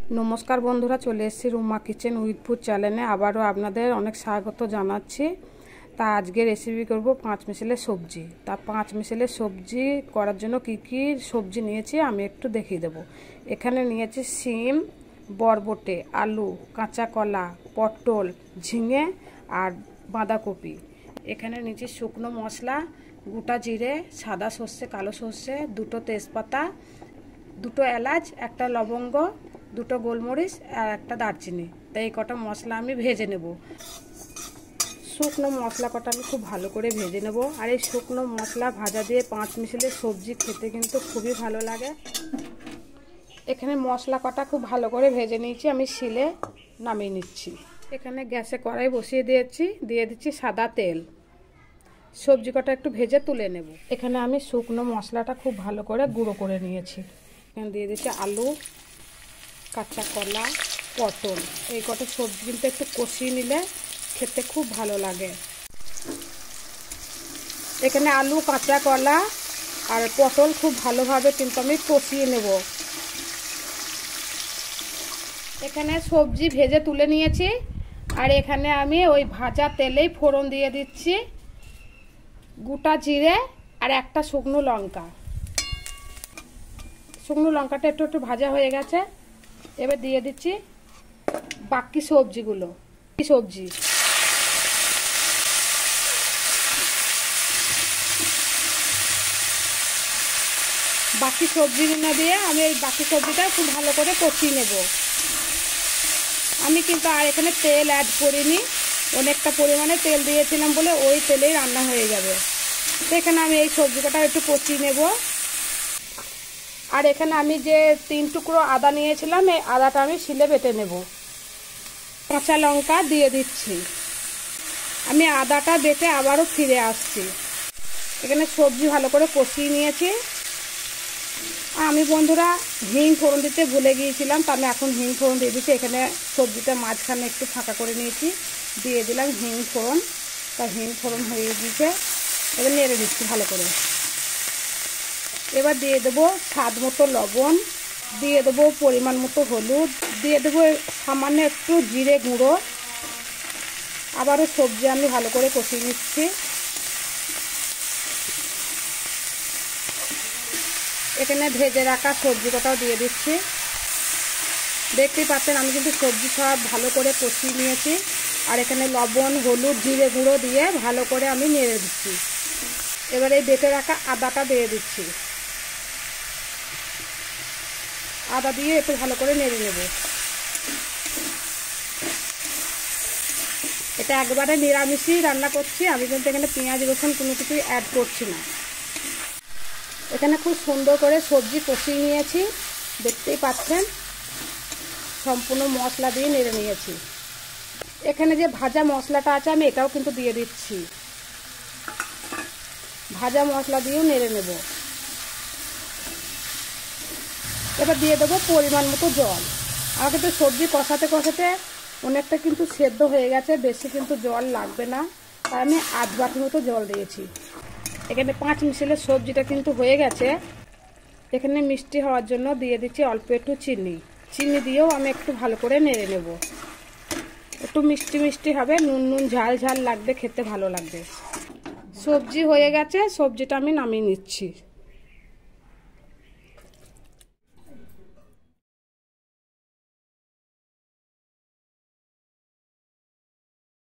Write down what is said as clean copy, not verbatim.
नमस्कार बंधुरा चले एसेছি রুমা কিচেন উইথ ফুড চ্যানেলে আবারও আপনাদের অনেক স্বাগত জানাচ্ছি। তা আজকে রেসিপি করব 5 মিশালের সবজি। তা 5 মিশালের সবজি করার জন্য কি কি সবজি নিয়েছি আমি একটু দেখিয়ে দেব। এখানে নিয়েছি শিম, বরবটে, আলু, কাঁচা কলা, পটল, ঝিঙে আর বাঁধাকপি। এখানে নিয়েছি শুকনো মশলা, গোটা জিরে, সাদা সর্ষে, কালো সর্ষে, দুটো তেজপাতা, দুটো এলাচ, একটা লবঙ্গ, দুটো গোলমরিচ আর একটা দারচিনি। তাই এই কটা মশলা আমি ভেজে নেব। শুকনো মশলা কটা আমি খুব ভালো করে ভেজে নেব। আর এই শুকনো মশলা ভাজা দিয়ে 5 মিশালের সবজি খেতে কিন্তু খুবই ভালো লাগে। এখানে মশলা কটা খুব ভালো করে ভেজে নিয়েছি, আমি শিলে নামিয়ে নিচ্ছি। এখানে গ্যাসে কড়াই বসিয়ে দিয়ে দিচ্ছি সাদা তেল। সবজি কটা একটু ভেজে তুলে নেব। এখানে আমি শুকনো মশলাটা খুব ভালো করে গুঁড়ো করে নিয়েছি। এখানে দিয়ে দিচ্ছি আলু, কাঁচা কলা, পটল। এই কটা সবজি কিন্তু একটু কষিয়ে নিলে খেতে খুব ভালো লাগে। এখানে আলু, কাঁচা কলা আর পটল খুব ভালোভাবে কিন্তু আমি কষিয়ে নেব। এখানে সবজি ভেজে তুলে নিয়েছি আর এখানে আমি ওই ভাজা তেলেই ফোড়ন দিয়ে দিচ্ছি গোটা জিরে আর একটা শুকনো লঙ্কা। শুকনো লঙ্কাটা একটু ভাজা হয়ে গেছে। এবার দিয়ে দিচ্ছি বাকি সবজিগুলো। বাকি সবজিগুলো দিয়ে আমি এই বাকি সবজিটা খুব ভালো করে কষিয়ে নেব। আমি কিন্তু আর এখানে তেল অ্যাড করিনি, অনেকটা পরিমাণে তেল দিয়েছিলাম বলে ওই তেলেই রান্না হয়ে যাবে। তো এখানে আমি এই সবজি কটা একটু কষিয়ে নেব। আর এখানে আমি যে 3 টুকরো আদা নিয়েছিলাম, এই আদাটা আমি শিলে বেটে নেব। কাঁচা লঙ্কা দিয়ে দিচ্ছি। আমি আদাটা বেটে আবারও ফিরে আসছি। এখানে সবজি ভালো করে কষিয়ে নিয়েছি। আমি বন্ধুরা হিং ফোড়ন দিতে ভুলে গিয়েছিলাম, তো আমি এখন হিং ফোড়ন দিয়ে দিচ্ছি। এখানে সবজিটা মাঝখানে একটু ফাঁকা করে নিয়েছি, দিয়ে দিলাম হিং ফোড়ন। তা হিং ফোড়ন হয়ে গিয়েছে। এবার নেড়ে দিচ্ছি ভালো করে। এবার দিয়ে দেবো স্বাদ মতো লবণ, দিয়ে দেবো পরিমাণ মতো হলুদ, দিয়ে দেবো সামান্য একটু জিরে গুঁড়ো। আবারও সবজি আমি ভালো করে কষিয়ে নিচ্ছি। এখানে ভেজে রাখা সবজি কটাও দিয়ে দিচ্ছি। দেখতেই পাচ্ছেন আমি কিন্তু সবজি সব ভালো করে কষিয়ে নিয়েছি। আর এখানে লবণ, হলুদ, জিরে গুঁড়ো দিয়ে ভালো করে আমি নেড়ে দিচ্ছি। এবার এই বেটে রাখা আদাটা দিয়ে দিচ্ছি। আদা দিয়ে একটু ভালো করে নেড়ে নেব। এটা একবারে নিরামিষই রান্না করছি, আমি কিন্তু এখানে পেঁয়াজ রসুন কোনো কিছুই অ্যাড করছি না। এখানে খুব সুন্দর করে সবজি কষিয়ে নিয়েছি, দেখতেই পাচ্ছেন। সম্পূর্ণ মশলা দিয়ে নেড়ে নিয়েছি। এখানে যে ভাজা মশলাটা আছে আমি এটাও কিন্তু দিয়ে দিচ্ছি। ভাজা মশলা দিয়েও নেড়ে নেব। এবার দিয়ে দেবো পরিমাণ মতো জল। আমার কিন্তু সবজি কষাতে কষাতে অনেকটা কিন্তু সেদ্ধ হয়ে গেছে, বেশি কিন্তু জল লাগবে না। তাই আমি আধ বাটি মতো জল দিয়েছি। এখানে 5 মিশালের সবজিটা কিন্তু হয়ে গেছে। এখানে মিষ্টি হওয়ার জন্য দিয়ে দিচ্ছি অল্প একটু চিনি। চিনি দিয়েও আমি একটু ভালো করে নেড়ে নেব। একটু মিষ্টি মিষ্টি হবে, নুন নুন ঝাল ঝাল লাগবে, খেতে ভালো লাগবে। সবজি হয়ে গেছে, সবজিটা আমি নামিয়ে নিচ্ছি।